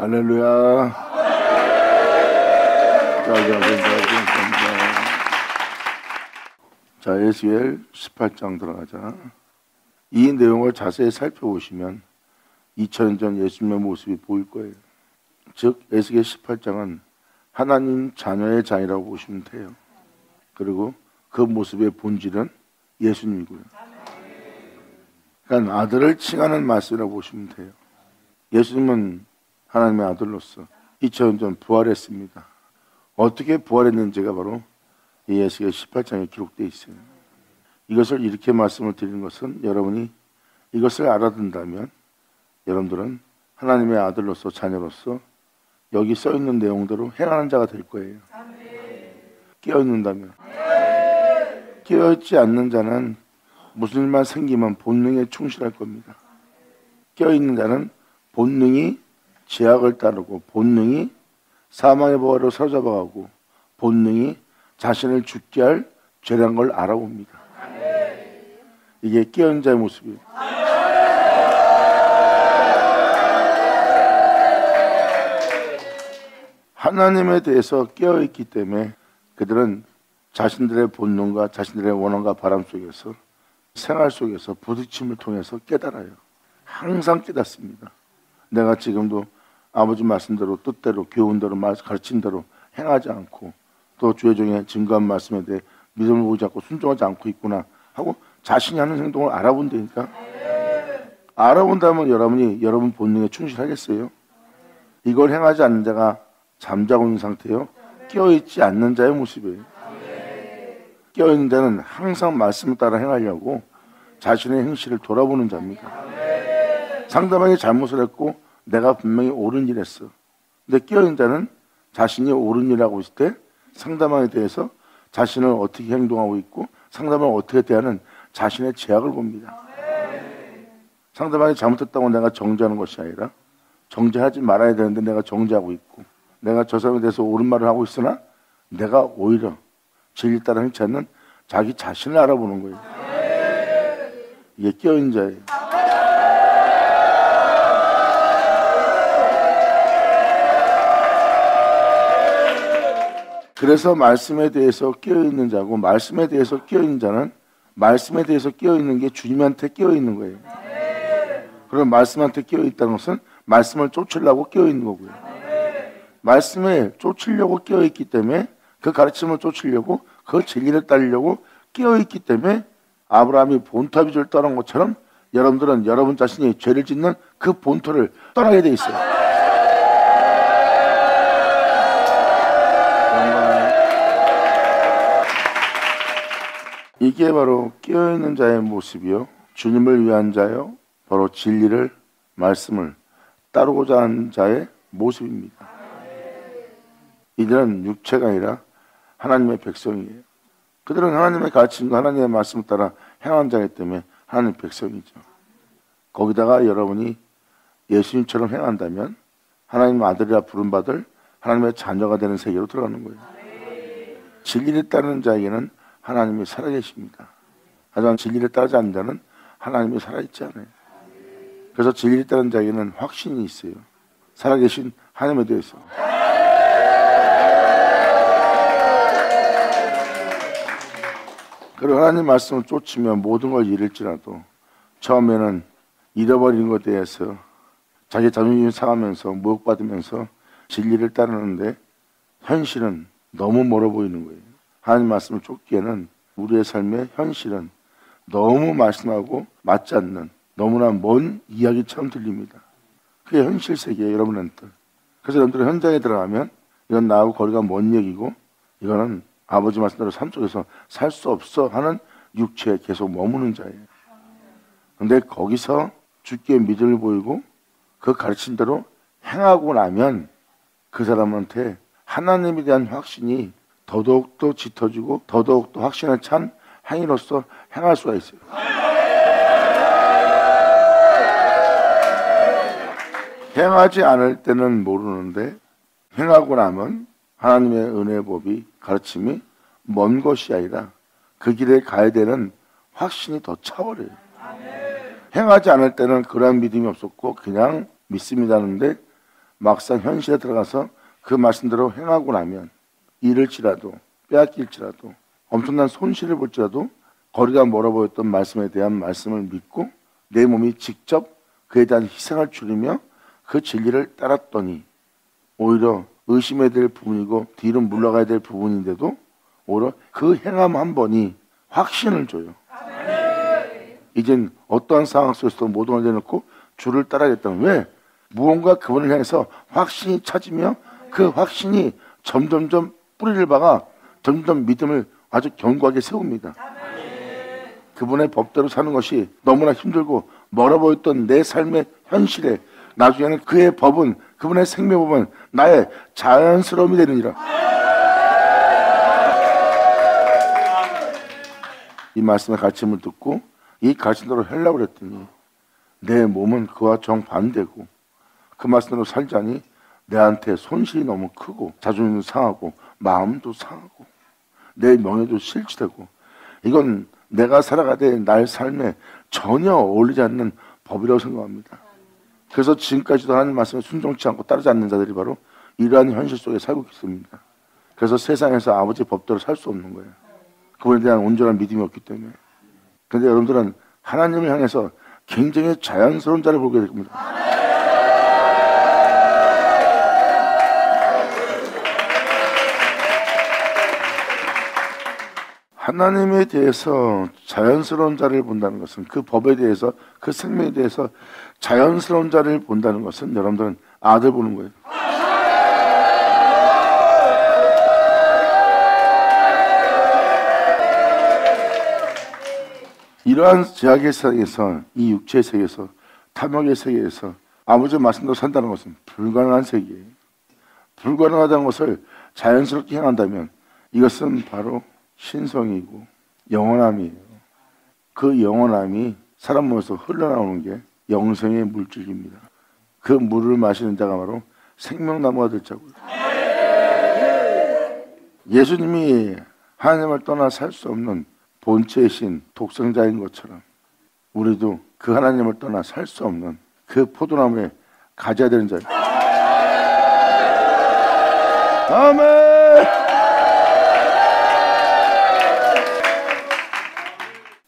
할렐루야. 자, 에스겔 18장 들어가자. 이 내용을 자세히 살펴보시면 2000년 전 예수님의 모습이 보일 거예요. 즉 에스겔 18장은 하나님 자녀의 장이라고 보시면 돼요. 그리고 그 모습의 본질은 예수님이고요. 그러니까 아들을 칭하는 말씀이라고 보시면 돼요. 예수님은 하나님의 아들로서 2000년 전 부활했습니다. 어떻게 부활했는지가 바로 이 에스겔 18장에 기록되어 있어요. 이것을 이렇게 말씀을 드리는 것은 여러분이 이것을 알아듣는다면 여러분들은 하나님의 아들로서 자녀로서 여기 써있는 내용대로 행하는 자가 될 거예요. 깨어있는다면. 깨어있지 않는 자는 무슨 일만 생기면 본능에 충실할 겁니다. 깨어있는 자는 본능이 죄악을 따르고 본능이 사망의 보화로 사로잡아가고 본능이 자신을 죽게 할 죄란 걸 알아봅니다. 이게 깨어있는 자의 모습이에요. 하나님에 대해서 깨어있기 때문에 그들은 자신들의 본능과 자신들의 원한과 바람 속에서 생활 속에서 부딪힘을 통해서 깨달아요. 항상 깨닫습니다. 내가 지금도 아버지 말씀대로 뜻대로 교훈대로 가르친 대로 행하지 않고 또 주의 종의 증거한 말씀에 대해 믿음을 보이지 않고 순종하지 않고 있구나 하고 자신이 하는 행동을 알아본다니까. 알아본다면 여러분이 여러분 본능에 충실하겠어요? 이걸 행하지 않는 자가 잠자고 있는 상태요. 깨어있지 않는 자의 모습이에요. 깨어있는 자는 항상 말씀을 따라 행하려고 자신의 행실을 돌아보는 자입니다. 상대방이 잘못을 했고 내가 분명히 옳은 일 했어. 근데 깨어있는 자는 자신이 옳은 일 하고 있을 때 상대방에 대해서 자신을 어떻게 행동하고 있고 상대방을 어떻게 대하는 자신의 죄악을 봅니다. 상대방이 잘못했다고 내가 정죄하는 것이 아니라 정죄하지 말아야 되는데 내가 정죄하고 있고 내가 저 사람에 대해서 옳은 말을 하고 있으나 내가 오히려 진리 따라 행치 않는 자기 자신을 알아보는 거예요. 이게 깨어있는 자예요. 그래서 말씀에 대해서 깨어있는 자고 말씀에 대해서 깨어있는 자는 말씀에 대해서 깨어있는 게 주님한테 깨어있는 거예요. 그럼 말씀한테 깨어있다는 것은 말씀을 쫓으려고 깨어있는 거고요. 말씀에 쫓으려고 깨어있기 때문에 그 가르침을 쫓으려고 그 진리를 따르려고 깨어있기 때문에 아브라함이 본토아비조를 떠난 것처럼 여러분들은 여러분 자신이 죄를 짓는 그 본토를 떠나게 돼 있어요. 이게 바로 깨어있는 자의 모습이요. 주님을 위한 자요. 바로 진리를, 말씀을 따르고자 하는 자의 모습입니다. 이들은 육체가 아니라 하나님의 백성이에요. 그들은 하나님의 가르침과 하나님의 말씀을 따라 행하는 자이기 때문에 하나님의 백성이죠. 거기다가 여러분이 예수님처럼 행한다면 하나님의 아들이라 부름받을 하나님의 자녀가 되는 세계로 들어가는 거예요. 진리를 따르는 자에게는 하나님이 살아계십니다. 하지만 진리를 따르지 않는 자는 하나님이 살아있지 않아요. 그래서 진리를 따르는 자에게는 확신이 있어요. 살아계신 하나님에 대해서. 그리고 하나님 말씀을 쫓으면 모든 걸 잃을지라도 처음에는 잃어버린 것에 대해서 자기 자존심을 상하면서 모욕받으면서 진리를 따르는데 현실은 너무 멀어 보이는 거예요. 하나님 말씀을 쫓기에는 우리의 삶의 현실은 너무 말씀하고 맞지 않는 너무나 먼 이야기처럼 들립니다. 그게 현실 세계예요, 여러분한테. 그래서 여러분들은 현장에 들어가면 이건 나하고 거리가 먼 얘기고 이거는 아버지 말씀대로 삶 속에서 살 수 없어 하는 육체에 계속 머무는 자예요. 그런데 거기서 주께 믿음을 보이고 그 가르친 대로 행하고 나면 그 사람한테 하나님에 대한 확신이 더더욱더 짙어지고 더더욱더 확신에 찬 행위로서 행할 수가 있어요. 행하지 않을 때는 모르는데 행하고 나면 하나님의 은혜의 법이 가르침이 먼 것이 아니라 그 길에 가야 되는 확신이 더 차버려요. 행하지 않을 때는 그러한 믿음이 없었고 그냥 믿습니다는데 막상 현실에 들어가서 그 말씀대로 행하고 나면 잃을지라도 빼앗길지라도 엄청난 손실을 볼지라도 거리가 멀어 보였던 말씀에 대한 말씀을 믿고 내 몸이 직접 그에 대한 희생을 줄이며 그 진리를 따랐더니 오히려 의심해야 될 부분이고 뒤로 물러가야 될 부분인데도 오히려 그 행함 한 번이 확신을 줘요. 이젠 어떠한 상황 속에서도 모든 걸 내놓고 주를 따라야겠다는, 왜? 무언가 그분을 향해서 확신이 찾으며 그 확신이 점점점 뿌리를 박아 점점 믿음을 아주 견고하게 세웁니다. 그분의 법대로 사는 것이 너무나 힘들고 멀어 보였던 내 삶의 현실에 나중에는 그의 법은, 그분의 생명법은 나의 자연스러움이 되느니라. 이 말씀의 가르침을 듣고 이 가르침대로 하려고 그랬더니 내 몸은 그와 정반대고 그 말씀대로 살자니 내한테 손실이 너무 크고 자존심도 상하고 마음도 상하고 내 명예도 실추되고 이건 내가 살아가되 나의 삶에 전혀 어울리지 않는 법이라고 생각합니다. 그래서 지금까지도 하나님 말씀에 순종치 않고 따르지 않는 자들이 바로 이러한 현실 속에 살고 있습니다. 그래서 세상에서 아버지 법대로 살 수 없는 거예요. 그분에 대한 온전한 믿음이 없기 때문에. 그런데 여러분들은 하나님을 향해서 굉장히 자연스러운 자를 보게 됩니다. 하나님에 대해서 자연스러운 자를 본다는 것은, 그 법에 대해서, 그 생명에 대해서 자연스러운 자를 본다는 것은 여러분들은 아들 보는 거예요. 이러한 제약의 세계에서, 이 육체의 세계에서, 탐욕의 세계에서 아버지의 말씀대로 산다는 것은 불가능한 세계예요. 불가능하다는 것을 자연스럽게 행한다면 이것은 바로 신성이고 영원함이에요. 그 영원함이 사람 몸에서 흘러나오는 게 영생의 물질입니다. 그 물을 마시는 자가 바로 생명나무가 될 자고요. 예수님이 하나님을 떠나 살 수 없는 본체의 신, 독생자인 것처럼 우리도 그 하나님을 떠나 살 수 없는 그 포도나무에 가져야 되는 자예요. 아멘!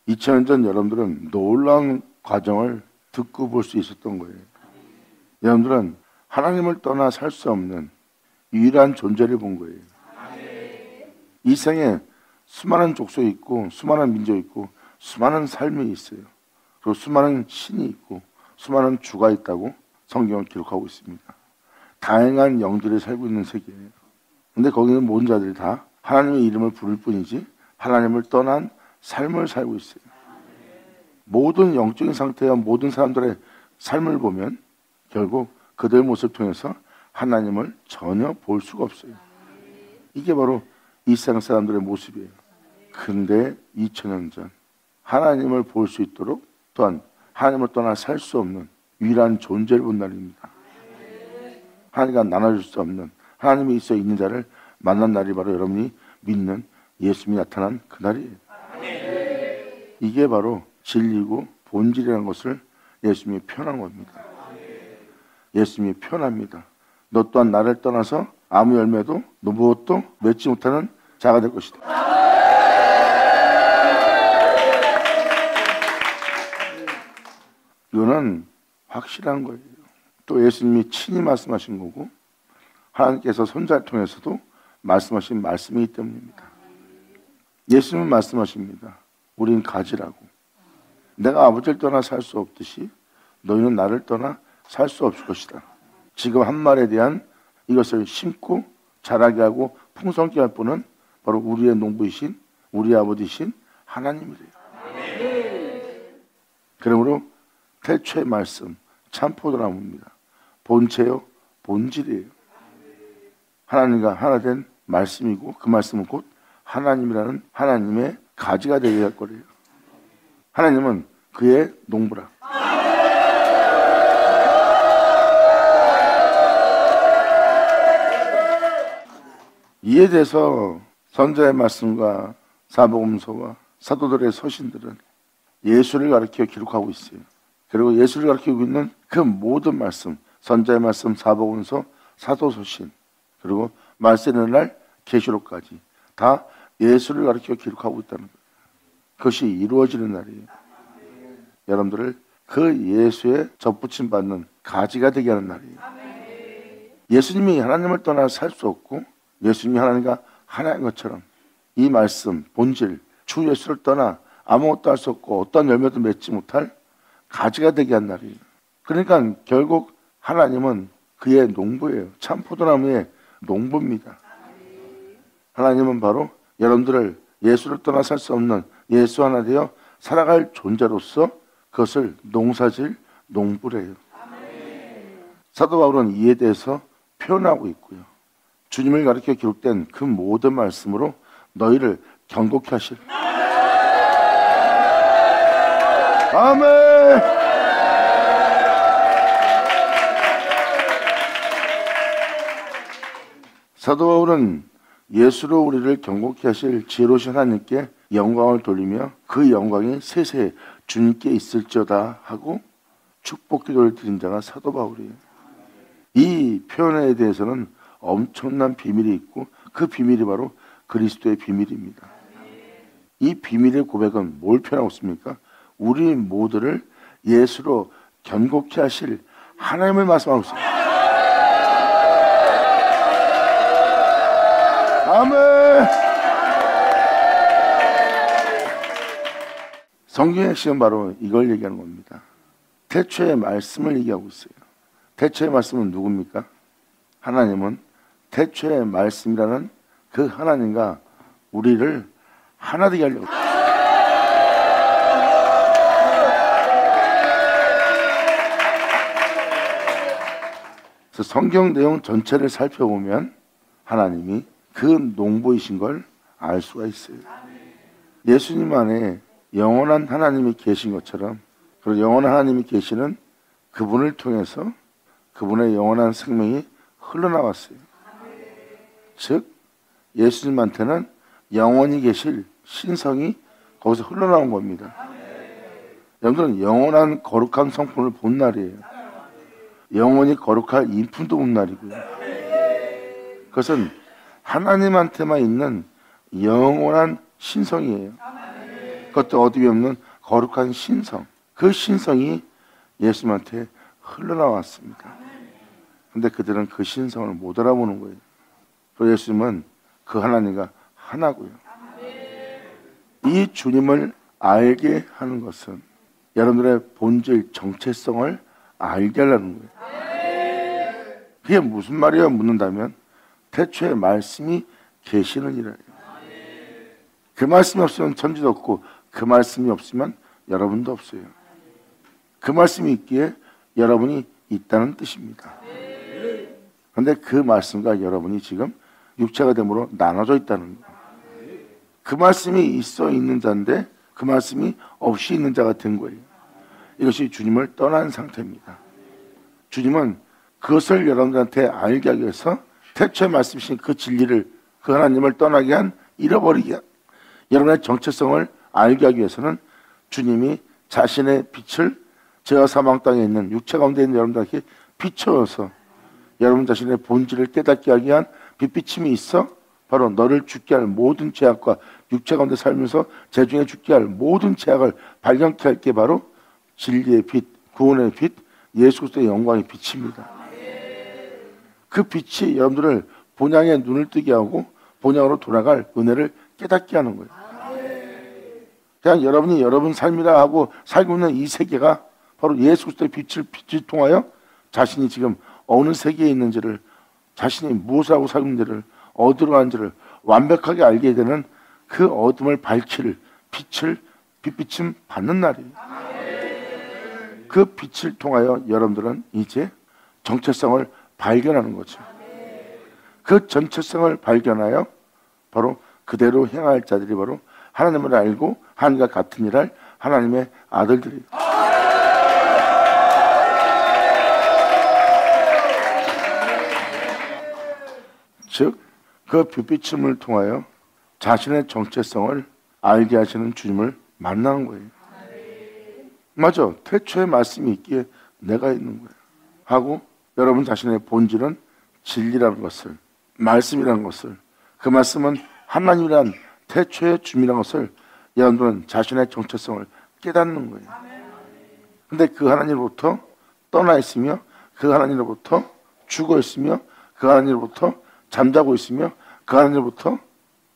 2000년 전 여러분들은 놀라운 과정을 듣고 볼 수 있었던 거예요. 여러분들은 하나님을 떠나 살 수 없는 유일한 존재를 본 거예요. 이 생에 수많은 족속이 있고 수많은 민족이 있고 수많은 삶이 있어요. 그리고 수많은 신이 있고 수많은 주가 있다고 성경은 기록하고 있습니다. 다양한 영들이 살고 있는 세계예요. 근데 거기는 모든 자들이 다 하나님의 이름을 부를 뿐이지 하나님을 떠난 삶을 살고 있어요. 모든 영적인 상태와 모든 사람들의 삶을 보면 결국 그들의 모습을 통해서 하나님을 전혀 볼 수가 없어요. 이게 바로 이 세상 사람들의 모습이에요. 근데 2000년 전 하나님을 볼 수 있도록, 또한 하나님을 떠나 살 수 없는 유일한 존재를 본 날입니다. 하나님과 나눠줄 수 없는, 하나님이 있어 있는 자를 만난 날이 바로 여러분이 믿는 예수님이 나타난 그날이에요. 이게 바로 진리고 본질이라는 것을 예수님이 표현한 겁니다. 예수님이 표현합니다. 너 또한 나를 떠나서 아무 열매도 무엇도 맺지 못하는 자가 될 것이다. 이거는 확실한 거예요. 또 예수님이 친히 말씀하신 거고 하나님께서 선자를 통해서도 말씀하신 말씀이기 때문입니다. 예수님은 말씀하십니다. 우린 가지라고. 내가 아버지를 떠나 살 수 없듯이 너희는 나를 떠나 살 수 없을 것이다. 지금 한 말에 대한 이것을 심고 자라게 하고 풍성케 할 분은 바로 우리의 농부이신 우리 아버지이신 하나님이래요. 그러므로 태초의 말씀 참 포도나무입니다. 본체요 본질이에요. 하나님과 하나 된 말씀이고 그 말씀은 곧 하나님이라는 하나님의 가지가 되게 할 거래요. 하나님은 그의 농부라. 이에 대해서 선자의 말씀과 사복음서와 사도들의 서신들은 예수를 가리켜 기록하고 있어요. 그리고 예수를 가리키고 있는 그 모든 말씀, 선자의 말씀, 사복음서, 사도서신, 그리고 말세는 날 계시록까지 다 예수를 가르쳐 기록하고 있다는 거예요. 그것이 이루어지는 날이에요. 여러분들을 그 예수에 접붙임 받는 가지가 되게 하는 날이에요. 예수님이 하나님을 떠나 살 수 없고 예수님이 하나님과 하나인 것처럼 이 말씀, 본질, 주 예수를 떠나 아무것도 할 수 없고 어떤 열매도 맺지 못할 가지가 되게 한 날이에요. 그러니까 결국 하나님은 그의 농부예요. 참 포도나무의 농부입니다. 하나님은 바로 여러분들을 예수를 떠나 살 수 없는 예수 하나 되어 살아갈 존재로서 그것을 농사질 농부래요. 사도 바울은 이에 대해서 표현하고 있고요. 주님을 가리켜 기록된 그 모든 말씀으로 너희를 경고케 하실. 아멘. 사도 바울은 예수로 우리를 경고케 하실 지혜로우신 하나님께 영광을 돌리며 그 영광이 세세 주님께 있을지어다 하고 축복 기도를 드린 자가 사도 바울이에요. 이 표현에 대해서는 엄청난 비밀이 있고 그 비밀이 바로 그리스도의 비밀입니다. 이 비밀의 고백은 뭘 표현하고 있습니까? 우리 모두를 예수로 견고케 하실 하나님을 말씀하고 있습니다. 아멘. 성경의 핵심은 바로 이걸 얘기하는 겁니다. 태초의 말씀을 얘기하고 있어요. 태초의 말씀은 누굽니까? 하나님은 태초의 말씀이라는 그 하나님과 우리를 하나 되게 하려고. 그래서 성경 내용 전체를 살펴보면 하나님이 그 농부이신 걸 알 수가 있어요. 예수님 안에 영원한 하나님이 계신 것처럼 그리고 영원한 하나님이 계시는 그분을 통해서 그분의 영원한 생명이 흘러나왔어요. 즉 예수님한테는 영원히 계실 신성이 거기서 흘러나온 겁니다. 여러분들은 영원한 거룩한 성품을 본 날이에요. 영원히 거룩할 인품도 본 날이고요. 그것은 하나님한테만 있는 영원한 신성이에요. 그것도 어디 없는 거룩한 신성. 그 신성이 예수님한테 흘러나왔습니다. 근데 그들은 그 신성을 못 알아보는 거예요. 그래서 예수님은 그 하나님과 하나고요. 이 주님을 알게 하는 것은 여러분들의 본질 정체성을 알게 하려는 거예요. 그게 무슨 말이야 묻는다면 태초에 말씀이 계시느니라. 그 말씀이 없으면 천지도 없고 그 말씀이 없으면 여러분도 없어요. 그 말씀이 있기에 여러분이 있다는 뜻입니다. 그런데 그 말씀과 여러분이 지금 육체가 됨으로 나눠져 있다는 거예요. 그 말씀이 있어 있는 자인데 그 말씀이 없이 있는 자가 된 거예요. 이것이 주님을 떠난 상태입니다. 주님은 그것을 여러분들한테 알게 하기 위해서 태초에 말씀이신 그 진리를 그 하나님을 떠나게 한 잃어버리게 한 여러분의 정체성을 알게 하기 위해서는 주님이 자신의 빛을 죄와 사망 땅에 있는 육체 가운데 있는 여러분들에게 비춰서 여러분 자신의 본질을 깨닫게 하기 위한 빛비침이 있어 바로 너를 죽게 할 모든 죄악과 육체 가운데 살면서 죄중에 죽게 할 모든 죄악을 발견케 할 게 바로 진리의 빛, 구원의 빛, 예수 그리스도의 영광의 빛입니다. 그 빛이 여러분들을 본향에 눈을 뜨게 하고 본향으로 돌아갈 은혜를 깨닫게 하는 거예요. 그냥 여러분이 여러분 삶이라 하고 살고 있는 이 세계가 바로 예수 그리스도의 빛을 통하여 자신이 지금 어느 세계에 있는지를 자신이 무엇을 하고 살고 있는지를 어디로 가는지를 완벽하게 알게 되는 그 어둠을 밝힐 빛을 빛비침 받는 날이에요. 그 빛을 통하여 여러분들은 이제 정체성을 발견하는 거죠. 그 정체성을 발견하여 바로 그대로 행할 자들이 바로 하나님을 알고 하나님과 같은 일을 할 하나님의 아들들이에요. 즉, 그 빛비침을 통하여 자신의 정체성을 알게 하시는 주님을 만나는 거예요. 맞아. 태초에 말씀이 있기에 내가 있는 거예요. 하고 여러분 자신의 본질은 진리라는 것을, 말씀이라는 것을, 그 말씀은 하나님이란 태초의 주민이라는 것을 여러분들은 자신의 정체성을 깨닫는 거예요. 근데 그 하나님으로부터 떠나 있으며, 그 하나님으로부터 죽어 있으며, 그 하나님으로부터 잠자고 있으며, 그 하나님으로부터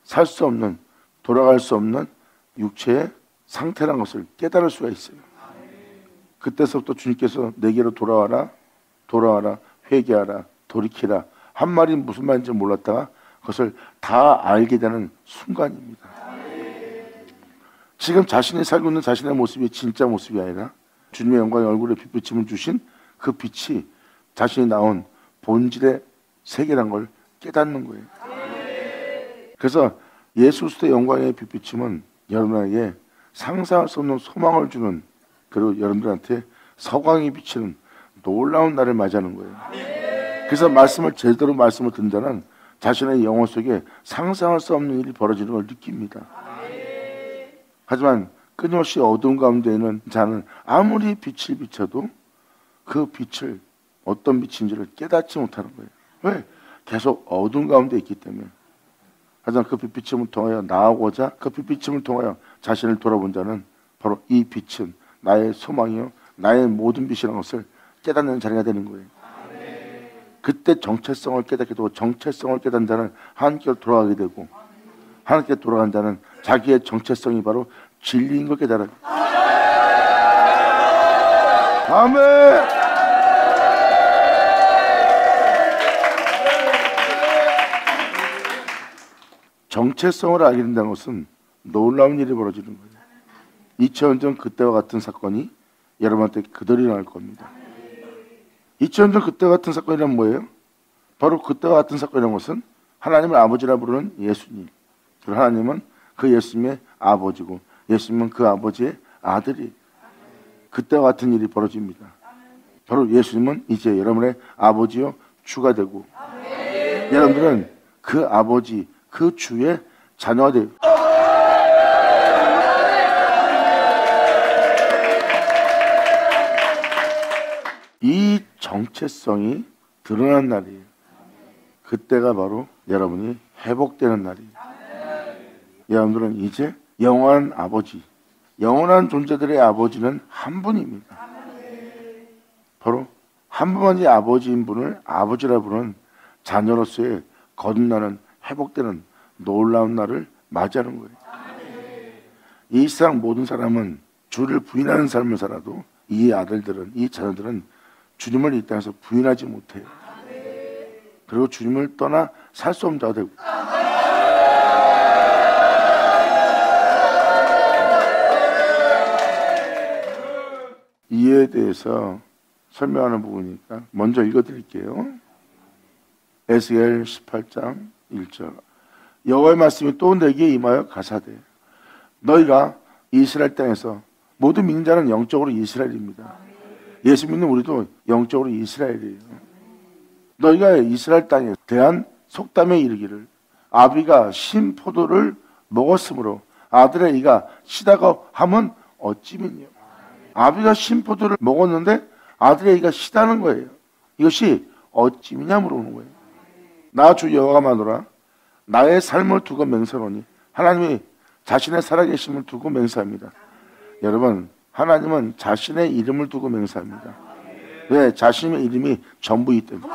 살 수 없는, 돌아갈 수 없는 육체의 상태라는 것을 깨달을 수가 있어요. 그때서부터 주님께서 내게로 돌아와라, 돌아와라, 회개하라, 돌이키라 한 말이 무슨 말인지 몰랐다가 그것을 다 알게 되는 순간입니다. 지금 자신이 살고 있는 자신의 모습이 진짜 모습이 아니라 주님의 영광의 얼굴에 빛비침을 주신 그 빛이 자신이 나온 본질의 세계란 걸 깨닫는 거예요. 그래서 예수 그리스도의 영광의 빛비침은 여러분에게 상상할 수 없는 소망을 주는, 그리고 여러분들한테 서광이 비치는 놀라운 날을 맞이하는 거예요. 그래서 말씀을 제대로 말씀을 듣는 자는 자신의 영혼 속에 상상할 수 없는 일이 벌어지는 걸 느낍니다. 하지만 끊임없이 어두운 가운데 있는 자는 아무리 빛을 비춰도 그 빛을 어떤 빛인지를 깨닫지 못하는 거예요. 왜? 계속 어두운 가운데 있기 때문에. 하지만 그 빛비침을 통하여 나아오고자 그 빛비침을 통하여 자신을 돌아본 자는 바로 이 빛은 나의 소망이요 나의 모든 빛이라는 것을 깨닫는 자리가 되는 거예요. 그때 정체성을 깨닫게 되고, 정체성을 깨닫는 자는 하나님께로 돌아가게 되고, 하나님께 돌아간 자는 자기의 정체성이 바로 진리인 걸 깨달아요. 아멘. 정체성을 알게 된다는 것은 놀라운 일이 벌어지는 거예요. 2000년 전 그때와 같은 사건이 여러분한테 그대로 일어날 겁니다. 2000년 전 그때 같은 사건이란 뭐예요? 바로 그때와 같은 사건이라는 것은 하나님을 아버지라 부르는 예수님, 그리고 하나님은 그 예수님의 아버지고 예수님은 그 아버지의 아들이, 그때와 같은 일이 벌어집니다. 바로 예수님은 이제 여러분의 아버지요 주가 되고, 여러분들은 그 아버지, 그 주의 자녀가 돼요. 이 정체성이 드러난 날이에요. 그때가 바로 여러분이 회복되는 날이에요. 여러분들은 이제 영원한 아버지, 영원한 존재들의 아버지는 한 분입니다. 바로 한 분만이 아버지인 분을 아버지라 부르는 자녀로서의 거듭나는, 회복되는 놀라운 날을 맞이하는 거예요. 이 세상 모든 사람은 주를 부인하는 삶을 살아도 이 아들들은, 이 자녀들은 주님을 이 땅에서 부인하지 못해요. 그리고 주님을 떠나 살 수 없는 자가 되고, 이에 대해서 설명하는 부분이니까 먼저 읽어드릴게요. 에스겔 18장 1절. 여호와의 말씀이 또 내게 임하여 가사대, 너희가 이스라엘 땅에서 모든 믿는 자는 영적으로 이스라엘입니다. 예수 믿는 우리도 영적으로 이스라엘이에요. 너희가 이스라엘 땅에 대한 속담에 이르기를, 아비가 신 포도를 먹었으므로 아들의 이가 시다가 하면 어찌미뇨. 아비가 신 포도를 먹었는데 아들의 이가 시다는 거예요. 이것이 어찌미냐 물어보는 거예요. 나 주 여호와가 마노라, 나의 삶을 두고 맹세하노니, 하나님이 자신의 살아계심을 두고 맹세합니다. 여러분, 하나님은 자신의 이름을 두고 맹세합니다. 왜? 자신의 이름이 전부이기 때문에.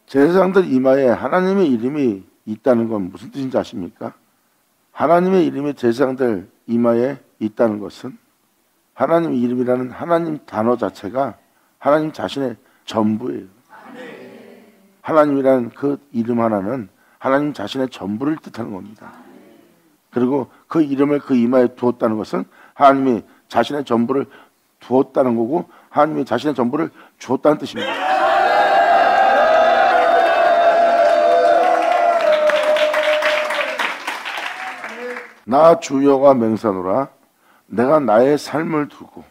제사장들 이마에 하나님의 이름이 있다는 건 무슨 뜻인지 아십니까? 하나님의 이름이 제사장들 이마에 있다는 것은 하나님의 이름이라는 하나님 단어 자체가 하나님 자신의 전부예요. 하나님이라는 그 이름 하나는 하나님 자신의 전부를 뜻하는 겁니다. 그리고 그 이름을 그 이마에 두었다는 것은 하나님이 자신의 전부를 두었다는 거고, 하나님이 자신의 전부를 주었다는 뜻입니다. 나 주여가 맹세하노라, 내가 나의 삶을 두고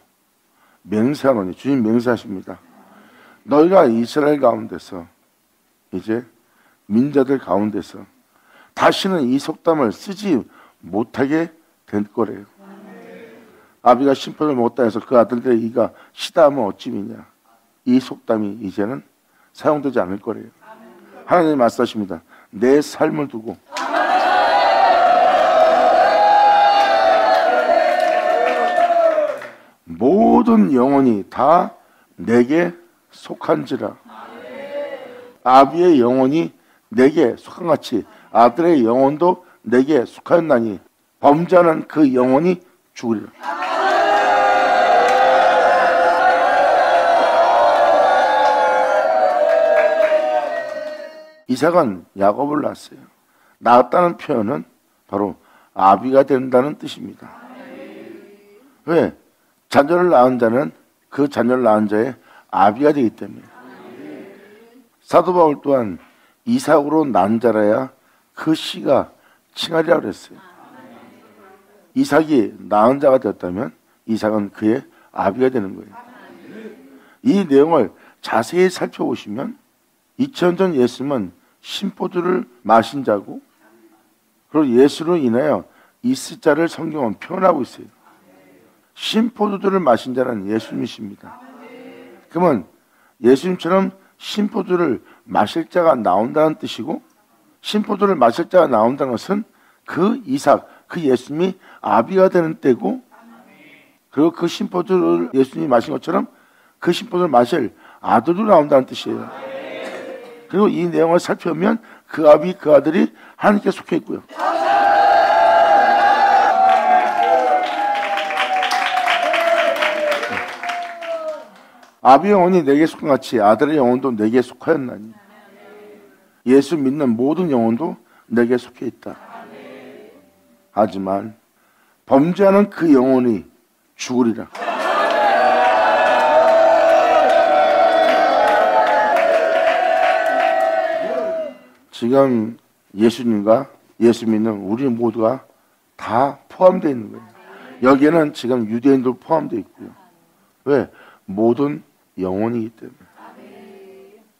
맹세하노니, 주님 맹세하십니다. 너희가 이스라엘 가운데서, 이제 민자들 가운데서 다시는 이 속담을 쓰지 못하게 될 거래요. 아비가 심포도를 먹었다 해서 그 아들들의 이가 시다하면 어찌미냐. 이 속담이 이제는 사용되지 않을 거래요. 하나님이 말씀하십니다. 내 삶을 두고 모든 영혼이 다 내게 속한지라. 아비의 영혼이 내게 속한같이 아들의 영혼도 내게 속하였나니 범죄하는 그 영혼이 죽으리라. 이삭은 야곱을 낳았어요. 낳았다는 표현은 바로 아비가 된다는 뜻입니다. 왜? 자녀를 낳은 자는 그 자녀를 낳은 자의 아비가 되기 때문에. 사도 바울 또한 이삭으로 난 자라야 그 씨가 칭하리라 그랬어요. 이삭이 낳은 자가 되었다면 이삭은 그의 아비가 되는 거예요. 이 내용을 자세히 살펴보시면 2000년 전 예수님은 신포도를 마신 자고, 그리고 예수로 인하여 있을 자를 성경은 표현하고 있어요. 신포도를 마신 자는 예수님이십니다. 그러면 예수님처럼 신포도를 마실 자가 나온다는 뜻이고, 신포도를 마실 자가 나온다는 것은 그 이삭, 그 예수님이 아비가 되는 때고, 그리고 그 신포도를 예수님이 마신 것처럼 그 신포도를 마실 아들도 나온다는 뜻이에요. 그리고 이 내용을 살펴보면 그 아비, 그 아들이 하나님께 속해 있고요. 아비의 영혼이 내게 속한 같이 아들의 영혼도 내게 속하였나니 예수 믿는 모든 영혼도 내게 속해 있다. 하지만 범죄하는 그 영혼이 죽으리라. 지금 예수님과 예수 믿는 우리 모두가 다 포함되어 있는 거예요. 여기에는 지금 유대인도 포함되어 있고요. 왜? 모든 영혼이기 때문에.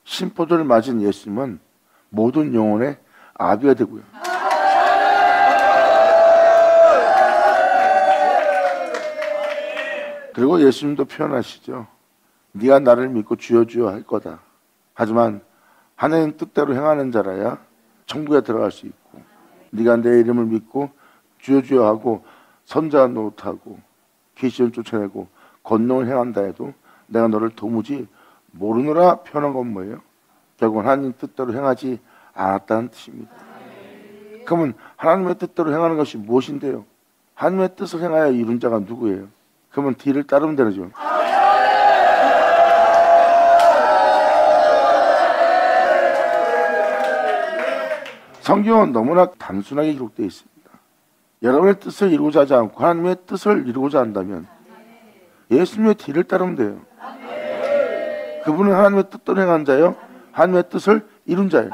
신포도를 맞은 예수님은 모든 영혼의 아비가 되고요. 그리고 예수님도 표현하시죠. 네가 나를 믿고 주여 주여 할 거다. 하지만 하나님 뜻대로 행하는 자라야 천국에 들어갈 수 있고, 네가 내 이름을 믿고 주여 주여 하고 선자 노릇하고 귀신을 쫓아내고 권능을 행한다 해도 내가 너를 도무지 모르노라 표현한 건 뭐예요? 결국은 하나님 뜻대로 행하지 않았다는 뜻입니다. 그러면 하나님의 뜻대로 행하는 것이 무엇인데요? 하나님의 뜻을 행하여 이룬 자가 누구예요? 그러면 뒤를 따르면 되죠. 성경은 너무나 단순하게 기록되어 있습니다. 여러분의 뜻을 이루고자 하지 않고 하나님의 뜻을 이루고자 한다면 예수님의 뒤를 따르면 돼요. 그분은 하나님의 뜻대로 행한 자요, 하나님의 뜻을 이룬 자예요.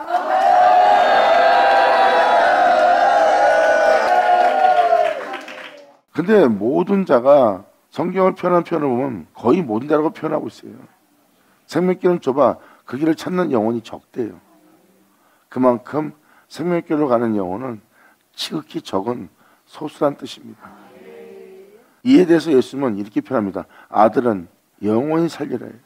근데 모든 자가 성경을 표현한 표현을 보면 거의 모든 자라고 표현하고 있어요. 생명길은 좁아 그 길을 찾는 영혼이 적대요. 그만큼 생명길로 가는 영혼은 지극히 적은 소수란 뜻입니다. 이에 대해서 예수님은 이렇게 표현합니다. 아들은 영원히 살리라 해요.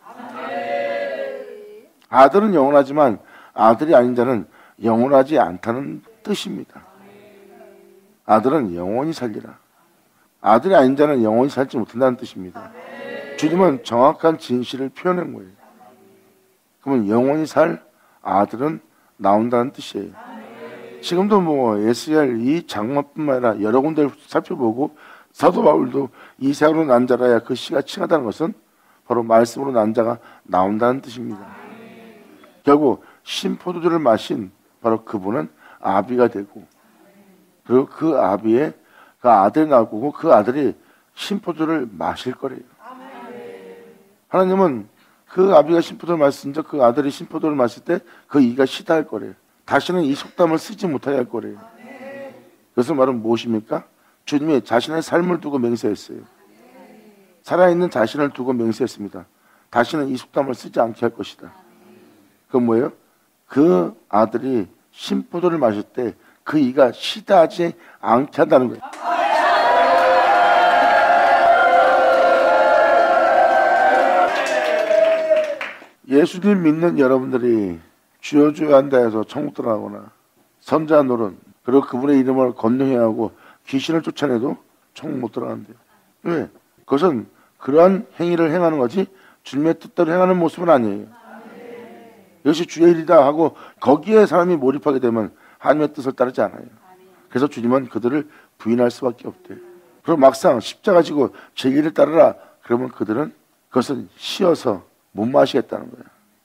아들은 영원하지만 아들이 아닌 자는 영원하지 않다는 뜻입니다. 아들은 영원히 살리라. 아들이 아닌 자는 영원히 살지 못한다는 뜻입니다. 주님은 정확한 진실을 표현한 거예요. 그러면 영원히 살 아들은 나온다는 뜻이에요. 지금도 뭐 에스겔 이 장면뿐만 아니라 여러 군데를 살펴보고 사도 바울도 이삭으로 난 자라야 그 씨가 칭하다는 것은 바로 말씀으로 난 자가 나온다는 뜻입니다. 결국 신포도주를 마신 바로 그분은 아비가 되고, 그리고 그 아비의 그 아들이 나올 거고 그 아들이 신포도를 마실 거래요. 하나님은 그 아비가 신포도를 마신 적 그 아들이 신포도를 마실 때 그 이가 시다할 거래요. 다시는 이 속담을 쓰지 못하게 할 거래요. 그것은 말은 무엇입니까? 주님이 자신의 삶을 두고 맹세했어요. 살아있는 자신을 두고 맹세했습니다. 다시는 이 속담을 쓰지 않게 할 것이다. 그건 뭐예요? 그 아들이 신포도를 마실 때 그 이가 시다하지 않게 한다는 거예요. 예수님 믿는 여러분들이 주여 주여 한다 해서 천국 들어가거나 선자 노릇 그리고 그분의 이름을 건너해야 하고 귀신을 쫓아내도 천국 못 들어간대요. 왜? 그것은 그러한 행위를 행하는 거지 주님의 뜻대로 행하는 모습은 아니에요. 이것이 주의 일이다 하고 거기에 사람이 몰입하게 되면 하나님의 뜻을 따르지 않아요. 그래서 주님은 그들을 부인할 수밖에 없대요. 그럼 막상 십자가 지고 제 일을 따르라 그러면 그들은 그것은 쉬어서 못 마시겠다는 거예요.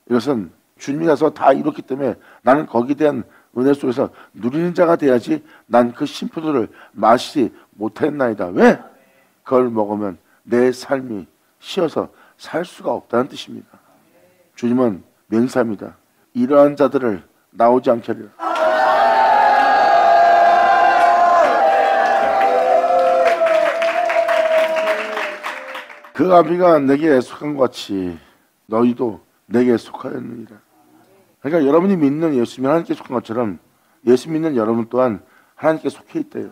이것은 주님이 가서 다 이뤘기 때문에 나는 거기에 대한 은혜 속에서 누리는 자가 돼야지 난 그 심포도를 마시지 못했나이다. 왜? 그걸 먹으면 내 삶이 쉬어서 살 수가 없다는 뜻입니다. 주님은 맹세합니다. 이러한 자들을 나오지 않게 하리라. 그 아비가 내게 속한 것 같이 너희도 내게 속하였느니라. 그러니까 여러분이 믿는 예수님이 하나님께 속한 것처럼 예수 믿는 여러분 또한 하나님께 속해 있대요.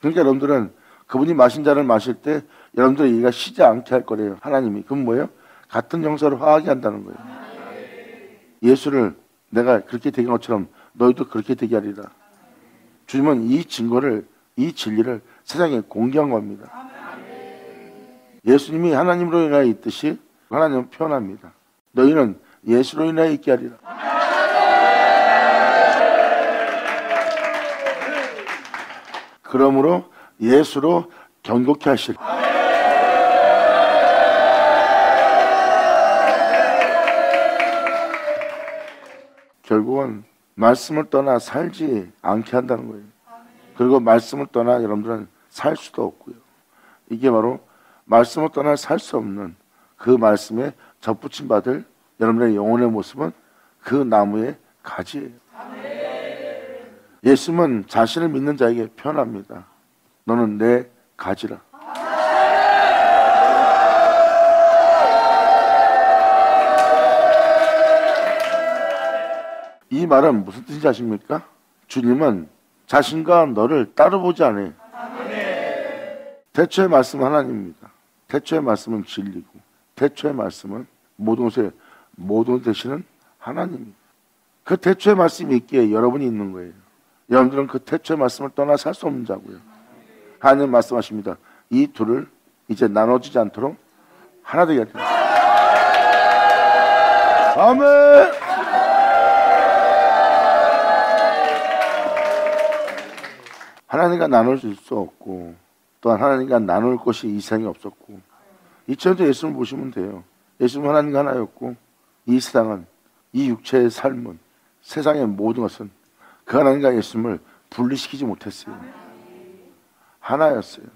그러니까 여러분들은 그분이 마신 잔을 마실 때 여러분들의 이가 쉬지 않게 할 거래요. 하나님이. 그건 뭐예요? 같은 정서를 화하게 한다는 거예요. 예수를 내가 그렇게 되게 한 것처럼 너희도 그렇게 되게 하리라. 주님은 이 증거를, 이 진리를 세상에 공개한 겁니다. 예수님이 하나님으로 인하여 있듯이 하나님은 표현합니다. 너희는 예수로 인하여 있게 하리라. 그러므로 예수로 견고케 하시리라. 결국은 말씀을 떠나 살지 않게 한다는 거예요. 그리고 말씀을 떠나 여러분들은 살 수도 없고요. 이게 바로 말씀을 떠나 살 수 없는 그 말씀에 접붙임 받을 여러분의 영혼의 모습은 그 나무의 가지예요. 예수님은 자신을 믿는 자에게 표현합니다. 너는 내 가지라. 이 말은 무슨 뜻인지 아십니까? 주님은 자신과 너를 따로 보지 않아요. 태초의 말씀은 하나님입니다. 태초의 말씀은 진리고 태초의 말씀은 모든 것에 모든 되시는 하나님입니다. 그 태초의 말씀이 있기에 여러분이 있는 거예요. 여러분들은 그 태초의 말씀을 떠나 살 수 없는 자고요. 하나님 말씀하십니다. 이 둘을 이제 나눠지지 않도록 하나 되게 하리라. 아멘. 하나님과 나눌 수 없고 또한 하나님과 나눌 것이 이 세상에 없었고 이처럼도 예수님을 보시면 돼요. 예수님은 하나님과 하나였고 이 세상은 이 육체의 삶은 세상의 모든 것은 그 하나님과 예수님을 분리시키지 못했어요. 하나였어요.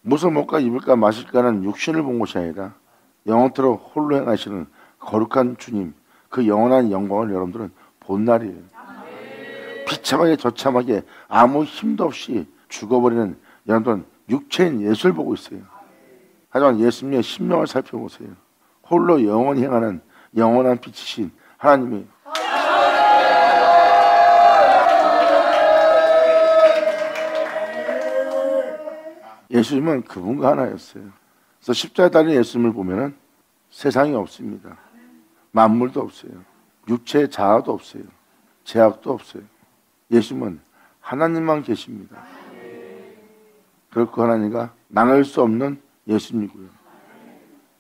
무슨 먹을까 입을까 마실까는 육신을 본 것이 아니라 영원토록 홀로 행하시는 거룩한 주님 그 영원한 영광을 여러분들은 본 날이에요. 비참하게 저참하게 아무 힘도 없이 죽어버리는 여러분들은 육체인 예수를 보고 있어요. 하지만 예수님의 심령을 살펴보세요. 홀로 영원히 행하는 영원한 빛이신 하나님이 예수님은 그분과 하나였어요. 그래서 십자가에 달린 예수님을 보면은 세상이 없습니다. 만물도 없어요. 육체의 자아도 없어요. 제약도 없어요. 예수님은 하나님만 계십니다. 그리고 그 하나님과 나눌 수 없는 예수님이고요.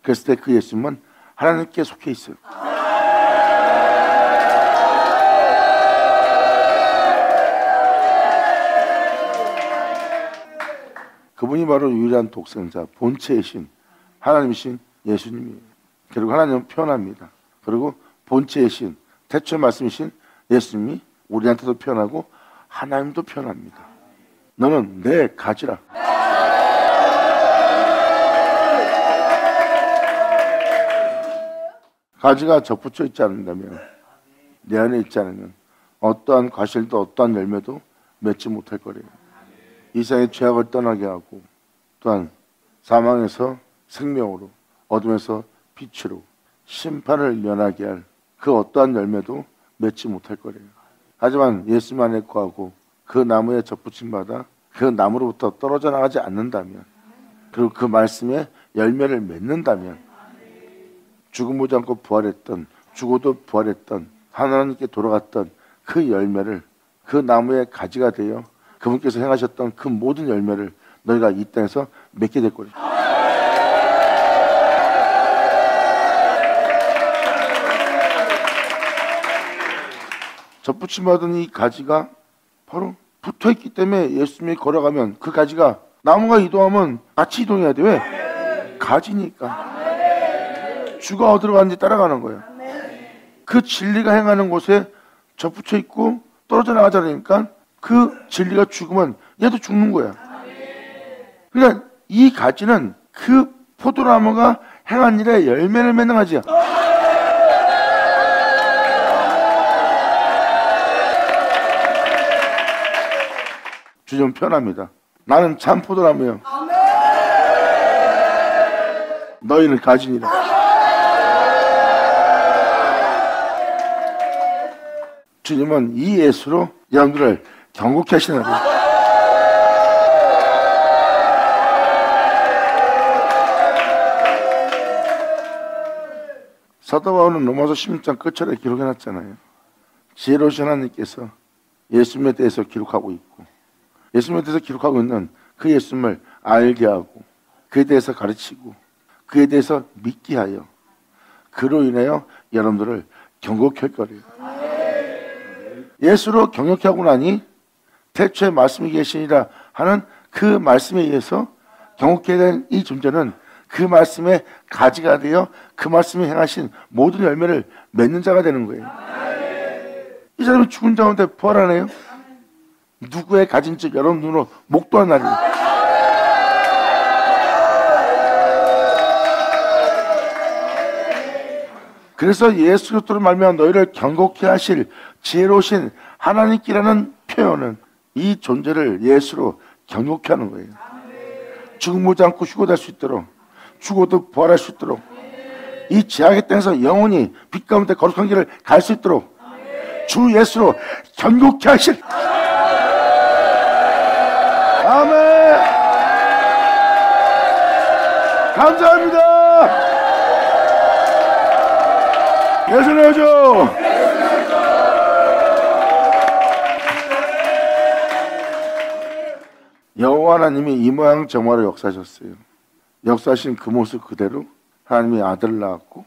그랬을 때 그 예수님은 하나님께 속해 있어요. 그분이 바로 유일한 독생자, 본체의 신, 하나님이신 예수님이에요. 그리고 하나님은 표현합니다. 그리고 본체의 신, 태초의 말씀이신 예수님이 우리한테도 표현하고 하나님도 표현합니다. 너는 내 가지라. 가지가 접붙여 있지 않는다면, 내 안에 있지 않으면 어떠한 과실도 어떠한 열매도 맺지 못할 거래요. 이 세상의 죄악을 떠나게 하고 또한 사망에서 생명으로 어둠에서 빛으로 심판을 면하게 할 그 어떠한 열매도 맺지 못할 거래요. 하지만 예수님 안에 거하고 그 나무에 접붙임 받아 그 나무로부터 떨어져 나가지 않는다면 그리고 그 말씀에 열매를 맺는다면 죽음 보지 않고 부활했던, 죽어도 부활했던, 하나님께 돌아갔던 그 열매를, 그 나무의 가지가 되어 그분께서 행하셨던 그 모든 열매를 너희가 이 땅에서 맺게 될 거예요. 접붙임받은 이 가지가 바로 붙어있기 때문에 예수님이 걸어가면 그 가지가, 나무가 이동하면 같이 이동해야 돼. 왜? 가지니까. 주가 어디로 가는지 따라가는 거예요. 그 진리가 행하는 곳에 접붙여 있고 떨어져 나가지 않으니까 그 진리가 죽으면 얘도 죽는 거야. 그러니까 이 가지는 그 포도나무가 행한 일에 열매를 맺는 가지야. 주님 표현합니다. 나는 참 포도나무요. 너희는 가지니라. 주님은 이 예수로 여러분들을 경고케 하시는 거예요. 사도 바울은 로마서 16장 끝절에 기록해놨잖아요. 지혜로우신 하나님께서 예수님에 대해서 기록하고 있고, 예수님에 대해서 기록하고 있는 그 예수님을 알게 하고, 그에 대해서 가르치고, 그에 대해서 믿게 하여 그로 인하여 여러분들을 경고케 할 거래요. 예수로 경욕케 하고 나니 태초에 말씀이 계시니라 하는 그 말씀에 의해서 경욕케 된 이 존재는 그 말씀의 가지가 되어 그 말씀이 행하신 모든 열매를 맺는 자가 되는 거예요. 이 사람이 죽은 자 가운데 부활하네요. 누구의 가진지 여러분 눈으로 목도한 날이에요. 그래서 예수 그리스도를 말미암아 너희를 경고케 하실 지혜로우신 하나님께라는 표현은 이 존재를 예수로 경고케 하는 거예요. 죽음 보지 않고 휴거될 수 있도록, 죽어도 부활할 수 있도록, 이 죄악의 땅에서 영원히 빛 가운데 거룩한 길을 갈 수 있도록 주 예수로 경고케 하실. 아멘. 감사합니다. 예수 내어줘. 여호와 하나님이 이 모양 저 모양으로 역사하셨어요. 역사하신 그 모습 그대로 하나님이 아들을 낳았고,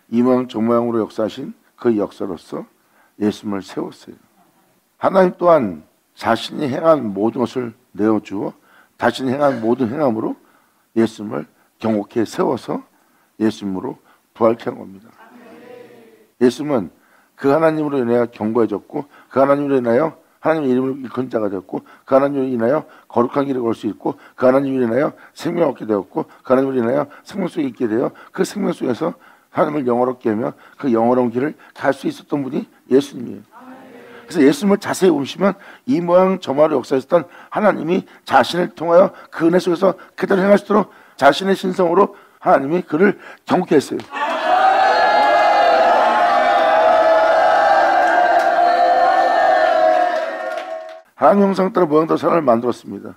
이 모양 저 모양으로 역사하신 그 역사로서 예수님을 세웠어요. 하나님 또한 자신이 행한 모든 것을 내어주어 자신이 행한 모든 행함으로 예수님을 경고케 세워서 예수님으로 부활케 한 겁니다. 예수님은 그 하나님으로 인하여 경고해졌고, 그 하나님으로 인하여 하나님의 이름을 일컫는 자가 되었고, 그 하나님으로 인하여 거룩한 길을 걸 수 있고, 그 하나님으로 인하여 생명을 얻게 되었고, 그 하나님으로 인하여 생명 속에 있게 되어 그 생명 속에서 하나님을 영화롭게 하며 그 영화로운 길을 갈 수 있었던 분이 예수님이에요. 그래서 예수님을 자세히 보시면 이 모양 저 모양으로 역사했던 하나님이 자신을 통하여 그 은혜 속에서 그대로 행할 수 있도록 자신의 신성으로 하나님이 그를 경고케 했어요. 하나님 형상 따라 모양대로 사람을 만들었습니다.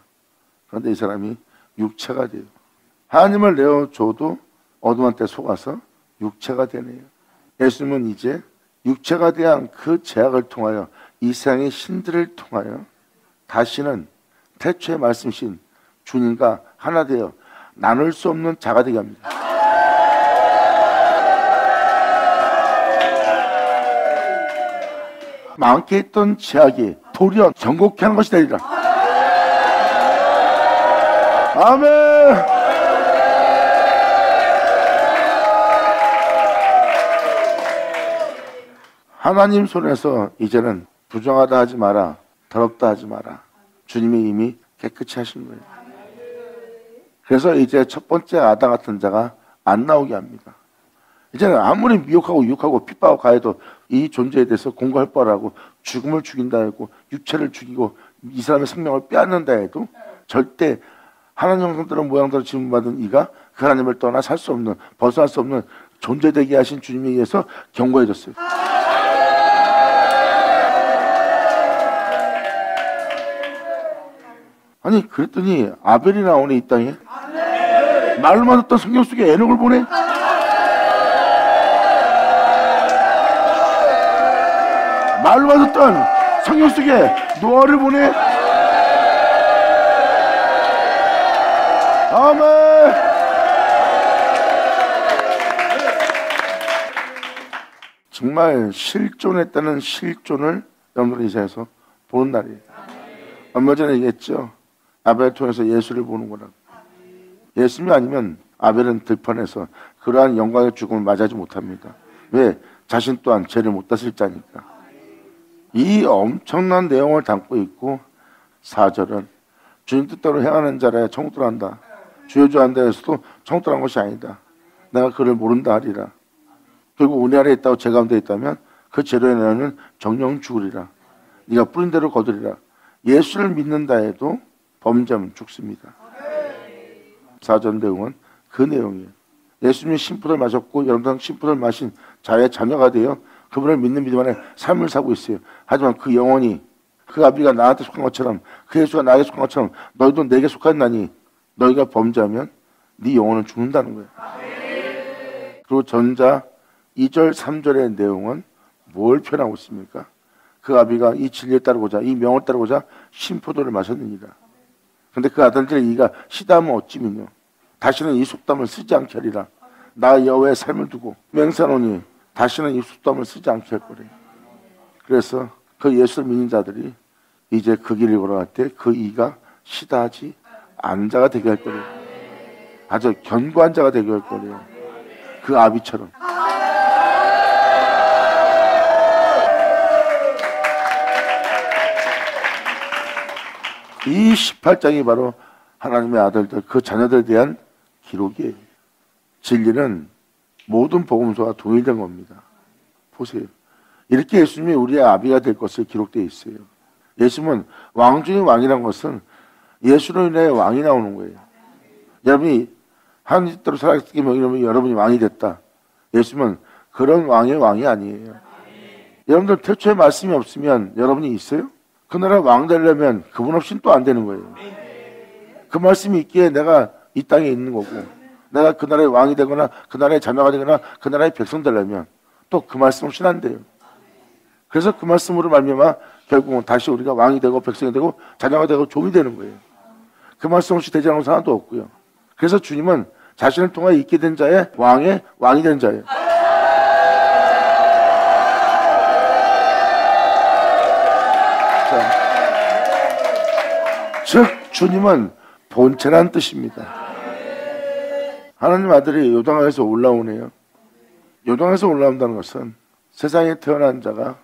그런데 이 사람이 육체가 돼요. 하나님을 내어줘도 어둠한테 속아서 육체가 되네요. 예수님은 이제 육체가 대한 그 제약을 통하여 이 세상의 신들을 통하여 다시는 태초에 말씀이신 주님과 하나 되어 나눌 수 없는 자가 되게 합니다. 많게 했던 제약이 도리어 경고케 하는 것이 되리라. 아멘. 하나님 손에서 이제는 부정하다 하지 마라, 더럽다 하지 마라. 주님이 이미 깨끗이 하신 거예요. 그래서 이제 첫 번째 아다 같은 자가 안 나오게 합니다. 이제는 아무리 미혹하고 유혹하고 핍박하고 가해도 이 존재에 대해서 공고할 바라고 죽음을 죽인다 해도, 육체를 죽이고 이 사람의 생명을 빼앗는다 해도 절대 하나님 형상대로 모양대로 지음받은 이가 그 하나님을 떠나 살 수 없는, 벗어날 수 없는 존재되게 하신 주님에 의해서 경고해줬어요. 아니 그랬더니 아벨이 나오네 이 땅에. 말로만 듣던 성경 속에 에녹을 보내. 말로만 듣던 성경 속에 노아를 보내. 아멘. 정말 실존했다는 실존을 여러분들 이사에서 보는 날이에요. 얼마 전에 얘기했죠. 아벨을 통해서 예수를 보는 거라고. 예수님이 아니면 아벨은 들판에서 그러한 영광의 죽음을 맞이하지 못합니다. 왜? 자신 또한 죄를 못 다스릴 자니까. 이 엄청난 내용을 담고 있고 4절은 주님 뜻대로 행하는 자라야 천국 들어간다. 주여 주여 한다 해서도 천국 들어간 것이 아니다. 내가 그를 모른다 하리라. 결국 은혜 아래 있다고 죄 가운데 있다면 그 죄로의 내는 정령 죽으리라. 네가 뿌린 대로 거두리라. 예수를 믿는다 해도 범죄하면 죽습니다. 4절 내용은 그 내용이에요. 예수님이 심포도를 마셨고 여러분들 심포도를 마신 자의 자녀가 되어 그분을 믿는 믿음 안에 삶을 살고 있어요. 하지만 그 영혼이 그 아비가 나한테 속한 것처럼 그 예수가 나에게 속한 것처럼 너희도 내게 속하나니 너희가 범죄하면 네 영혼은 죽는다는 거예요. 그리고 전자 2절 3절의 내용은 뭘 표현하고 있습니까? 그 아비가 이 진리에 따르고자 이 명을 따르고자 심포도를 마셨느니라. 그런데 그 아들들의 이가 시다하면 어찌미뇨 다시는 이 속담을 쓰지 않게 하리라. 나 여호와의 삶을 두고 맹세하노니 다시는 이 속담을 쓰지 않게 할 거래. 그래서 그 예수를 믿는 자들이 이제 그 길을 걸어갈 때 그 이가 시다하지 않은 자가 되게 할 거래요. 아주 견고한 자가 되게 할 거래요. 그 아비처럼. 이 18장이 바로 하나님의 아들들, 그 자녀들에 대한 기록이에요. 진리는 모든 복음서와 동일된 겁니다. 보세요. 이렇게 예수님이 우리의 아비가 될 것을 기록되어 있어요. 예수님은 왕 중의 왕이라는 것은 예수로 인해 왕이 나오는 거예요. 여러분이 하나님 뜻대로 살아가기 위해 여러분이 왕이 됐다. 예수님은 그런 왕의 왕이 아니에요. 여러분들 태초에 말씀이 없으면 여러분이 있어요? 그 나라 왕 되려면 그분 없이는 또 안 되는 거예요. 그 말씀이 있기에 내가 이 땅에 있는 거고 내가 그 나라의 왕이 되거나 그 나라의 자녀가 되거나 그 나라의 백성 되려면 또 그 말씀 없이는 안 돼요. 그래서 그 말씀으로 말미암아 결국은 다시 우리가 왕이 되고 백성이 되고 자녀가 되고 종이 되는 거예요. 그 말씀 없이 되지 않은 사람도 없고요. 그래서 주님은 자신을 통해 있게 된 자의 왕의 왕이 된 자예요. 즉 주님은 본체란 뜻입니다. 하나님 아들이 요단강에서 올라오네요. 요단강에서 올라온다는 것은 세상에 태어난 자가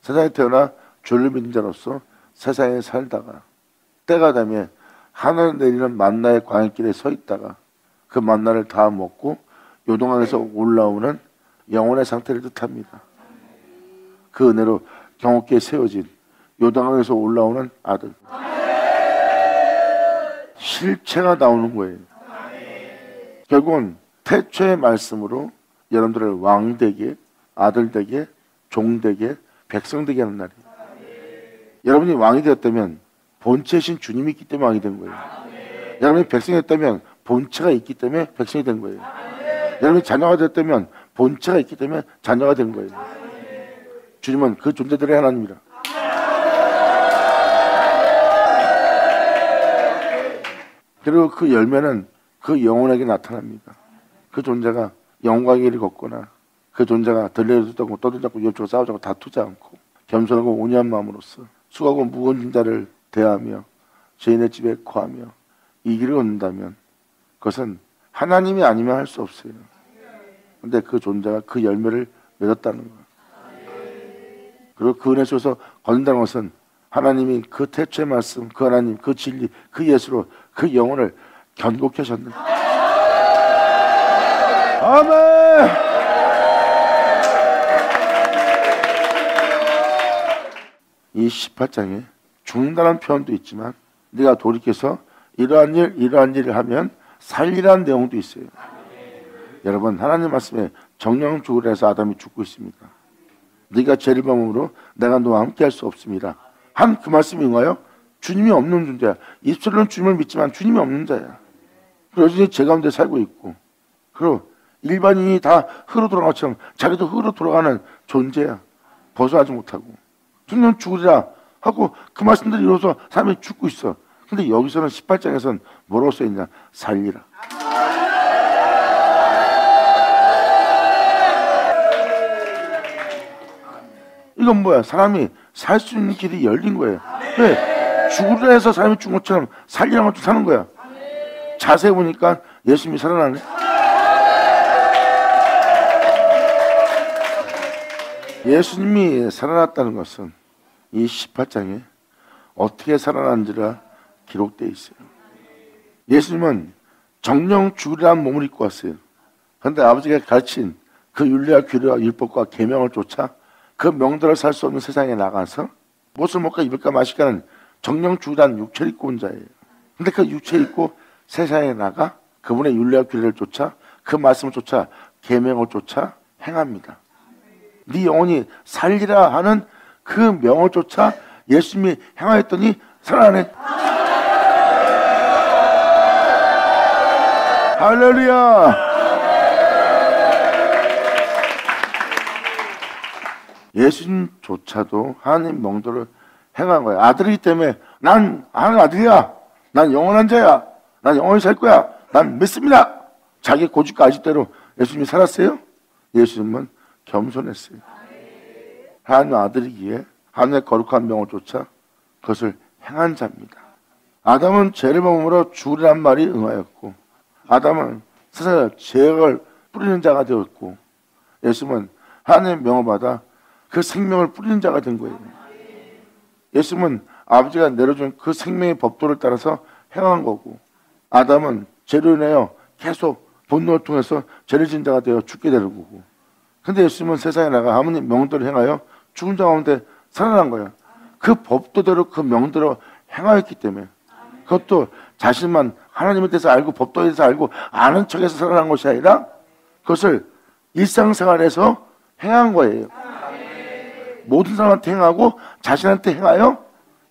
세상에 태어나 주를 믿는 자로서 세상에 살다가 때가 되면 하늘 내리는 만나의 광야길에 서 있다가 그 만나를 다 먹고 요단강에서 올라오는 영혼의 상태를 뜻합니다. 그 은혜로 경옥기에 세워진 요단강에서 올라오는 아들. 실체가 나오는 거예요. 결국은 태초의 말씀으로 여러분들을 왕 되게, 아들 되게, 종 되게, 백성 되게 하는 날이에요. 여러분이 왕이 되었다면 본체이신 주님이 있기 때문에 왕이 된 거예요. 여러분이 백성이 됐다면 본체가 있기 때문에 백성이 된 거예요. 여러분이 자녀가 됐다면 본체가 있기 때문에 자녀가 된 거예요. 주님은 그 존재들의 하나님이라. 그리고 그 열매는 그 영혼에게 나타납니다. 그 존재가 영광의 길을 걷거나 그 존재가 들레를 듣고 떠들자고 옆쪽으로 싸우자고 다투지 않고 겸손하고 온유한 마음으로써 수고하고 무거운 자를 대하며 죄인의 집에 거하며 이 길을 걷는다면 그것은 하나님이 아니면 할 수 없어요. 그런데 그 존재가 그 열매를 맺었다는 거예요. 그리고 그 은혜 속에서 걷는다는 것은 하나님이 그 태초의 말씀, 그 하나님, 그 진리, 그 예수로 그 영혼을 견고케 하셨는데. 아멘! 이 18장에 죽는다는 표현도 있지만 네가 돌이켜서 이러한 일을 하면 살리라는 내용도 있어요. 여러분 하나님 말씀에 정령 죽으라 해서 아담이 죽고 있습니다. 네가 죄를 범함으로 내가 너와 함께 할 수 없습니다. 한 그 말씀이 응하여 주님이 없는 존재야. 입술로는 주님을 믿지만 주님이 없는 자야. 여전히 죄 가운데 살고 있고 그리고 일반인이 다 흙으로 돌아간 것처럼 자기도 흙으로 돌아가는 존재야. 벗어나지 못하고 생명 죽으리라 하고 그 말씀들이 이루어서 사람이 죽고 있어. 근데 여기서는 18장에서는 뭐라고 써있냐? 살리라. 이건 뭐야? 사람이 살 수 있는 길이 열린 거예요. 왜? 죽으려 해서 사람이 죽은 것처럼 살리라는 것도 사는 거야. 자세히 보니까 예수님이 살아나네. 예수님이 살아났다는 것은 이 18장에 어떻게 살아난지가 기록되어 있어요. 예수님은 정령 죽으리라는 몸을 입고 왔어요. 그런데 아버지가 가르친 그 율례와 규례와 율법과 계명을 쫓아 그 명대로 살 수 없는 세상에 나가서 무엇을 먹까 입을까 마실까는 정령 죽으리라는 육체를 입고 온 자예요. 근데 그 육체를 입고 세상에 나가 그분의 율례와 규례를 쫓아 그 말씀을 쫓아 계명을 쫓아 행합니다. 네 영혼이 살리라 하는 그 명을 쫓아 예수님이 행하였더니 살아나네. 할렐루야. 예수님조차도 하나님 명도를 행한 거야. 아들이기 때문에 난 하나님 아들이야. 난 영원한 자야. 난 영원히 살 거야. 난 믿습니다. 자기 고집과 아집대로 예수님이 살았어요? 예수님은 겸손했어요. 하나님 아들이기에 하나님의 거룩한 명을 쫓아 그것을 행한 자입니다. 아담은 죄를 범으로 죽으리란 말이 응하였고 아담은 세상에 죄악을 뿌리는 자가 되었고 예수님은 하나님의 명을 받아 그 생명을 뿌리는 자가 된 거예요. 예수님은 아버지가 내려준 그 생명의 법도를 따라서 행한 거고 아담은 죄로 인하여 계속 본능을 통해서 죄를 지은 자가 되어 죽게 되는 거고 근데 예수님은 세상에 나가 하나님 명도를 행하여 죽은 자 가운데 살아난 거예요. 그 법도대로 그 명대로 행하였기 때문에 그것도 자신만 하나님에 대해서 알고 법도에 대해서 알고 아는 척해서 살아난 것이 아니라 그것을 일상생활에서 행한 거예요. 모든 사람한테 행하고 자신한테 행하여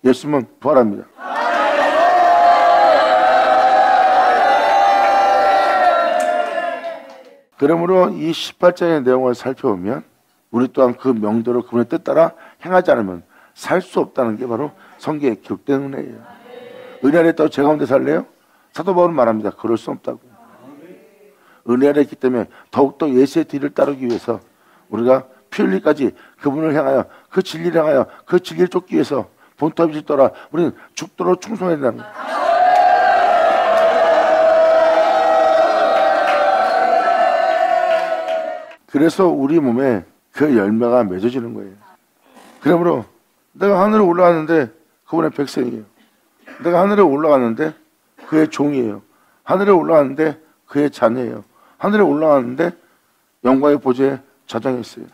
예수님은 부활합니다. 그러므로 이 18장의 내용을 살펴보면 우리 또한 그 명대로 그분의 뜻 따라 행하지 않으면 살 수 없다는 게 바로 성경에 기록된 은혜예요. 은혜 아래 있다고 제 가운데 살래요? 사도 바울은 말합니다. 그럴 수 없다고. 은혜 아래 있기 때문에 더욱더 예수의 뒤를 따르기 위해서 우리가 피 흘리까지 그분을 향하여 그 진리를 향하여 그 진리를 쫓기 위해서 본토합이 떠라 우리는 죽도록 충성해야 된다는 거예요. 그래서 우리 몸에 그 열매가 맺어지는 거예요. 그러므로 내가 하늘에 올라갔는데 그분의 백성이에요. 내가 하늘에 올라갔는데 그의 종이에요. 하늘에 올라갔는데 그의 자녀예요. 하늘에 올라갔는데 영광의 보좌에 저장했어요.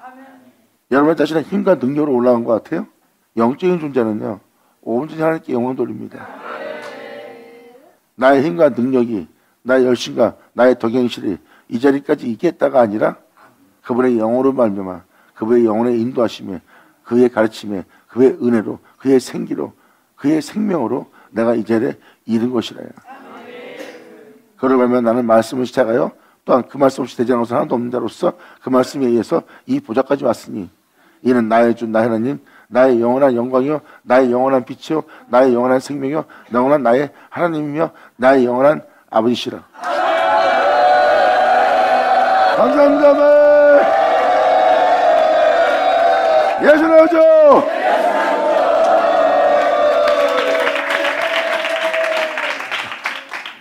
여러분 자신의 힘과 능력으로 올라간 것 같아요? 영적인 존재는요 온전히 하나님께 영광 돌립니다. 나의 힘과 능력이 나의 열심과 나의 덕행실이 이 자리까지 있겠다가 아니라 그분의 영으로 말미암아 그분의 영혼의 인도하심에 그의 가르침에 그의 은혜로 그의 생기로 그의 생명으로 내가 이 자리에 이른 것이라요. 그러면 나는 말씀을 시작하여 또한 그 말씀 없이 되지 않은 것은 하나도 없는 자로서 그 말씀에 의해서 이 보좌까지 왔으니 이는 나의 주 나의 하나님 나의 영원한 영광이요 나의 영원한 빛이요 나의 영원한 생명이요 영원한 나의 하나님이며 나의 영원한 아버지시라. 감사합니다. 예수 나오죠.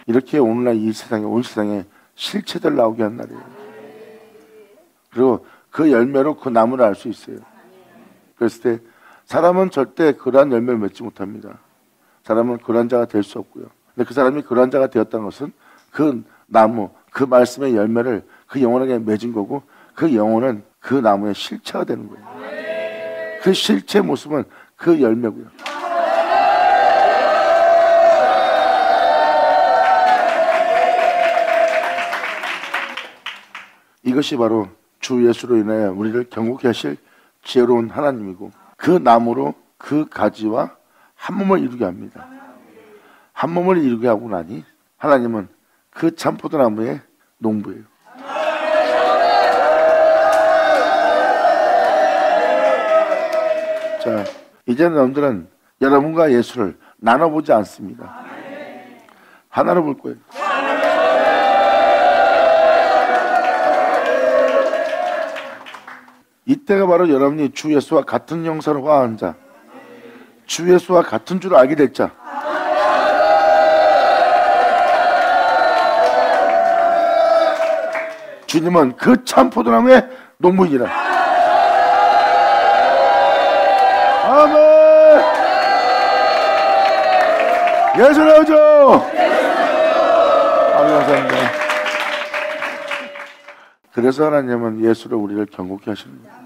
이렇게 오늘날 이 세상에 온 세상에 실체들 나오게 한 날이에요. 그리고 그 열매로 그 나무를 알 수 있어요. 그랬을 때 사람은 절대 그러한 열매를 맺지 못합니다. 사람은 그러한 자가 될 수 없고요. 근데 그 사람이 그러한 자가 되었다는 것은 그 나무, 그 말씀의 열매를 그 영혼에게 맺은 거고 그 영혼은 그 나무의 실체가 되는 거예요. 그 실체 모습은 그 열매고요. 이것이 바로 주 예수로 인하여 우리를 경고케 하실 지혜로운 하나님이고 그 나무로 그 가지와 한 몸을 이루게 합니다. 한 몸을 이루게 하고 나니 하나님은 그 참포도나무의 농부예요. 자, 이제는 여러분들은 여러분과 예수를 나눠보지 않습니다. 하나로 볼 거예요. 이때가 바로 여러분이 주 예수와 같은 영사로 화한 자, 주 예수와 같은 줄 알게 될 자, 주님은 그 참 포도나무의 농부이니라. 아멘. 예수 나오죠. 아멘. 감사합니다. 그래서 하나님은 예수로 우리를 경고케 하시는 거예요.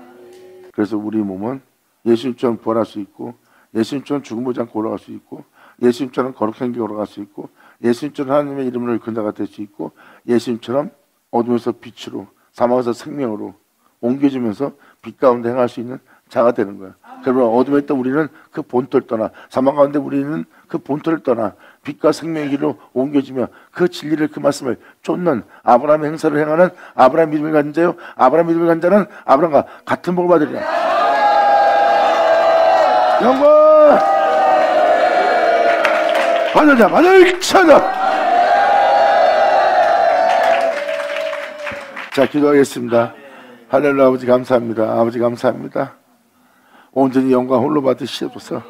그래서 우리 몸은 예수님처럼 부활할 수 있고, 예수님처럼 죽음 보지 않고 올라갈 수 있고, 예수님처럼 거룩한 길 올라갈 수 있고, 예수님처럼 하나님의 이름으로 일컫는 자가 될 수 있고, 예수님처럼 어둠에서 빛으로, 사망에서 생명으로 옮겨지면서 빛 가운데 행할 수 있는 자가 되는 거야. 그러면 어둠에 있던 우리는 그 본토를 떠나, 사망 가운데 우리는 그 본토를 떠나 빛과 생명의 길로 옮겨지며 그 진리를, 그 말씀을 쫓는 아브라함의 행사를 행하는 아브라함 믿음을 가진 자요, 아브라함 믿음을 가진 자는 아브라함과 같은 복을 받으리라. 영광 받으자, 받을 찾아. 자, 기도하겠습니다. 할렐루야. 아버지 감사합니다. 아버지 감사합니다. 온전히 영광 홀로 받으시옵소서.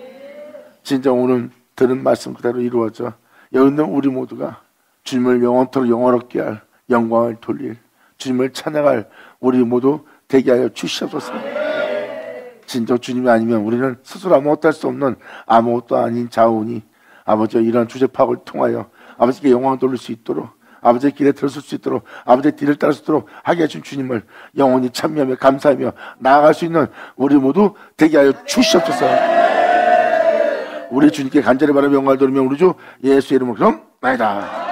진짜 오늘 들은 말씀 그대로 이루어져 여기 있는 우리 모두가 주님을 영원토록 영원롭게 할 영광을 돌릴, 주님을 찬양할 우리 모두 되게 하여 주시옵소서. 진짜 주님이 아니면 우리는 스스로 아무것도 할 수 없는 아무것도 아닌 자원이 아버지 이런 주제 파악을 통하여 아버지께 영광을 돌릴 수 있도록, 아버지의 길에 들어설 수 있도록, 아버지의 뒤를 따를 수 있도록 하게 해준 주님을 영원히 찬미하며 감사하며 나아갈 수 있는 우리 모두 되게 하여 주시옵소서. 우리 주님께 간절히 바라며 영광을 돌리며 우리 주 예수의 이름으로 그럼 나이다.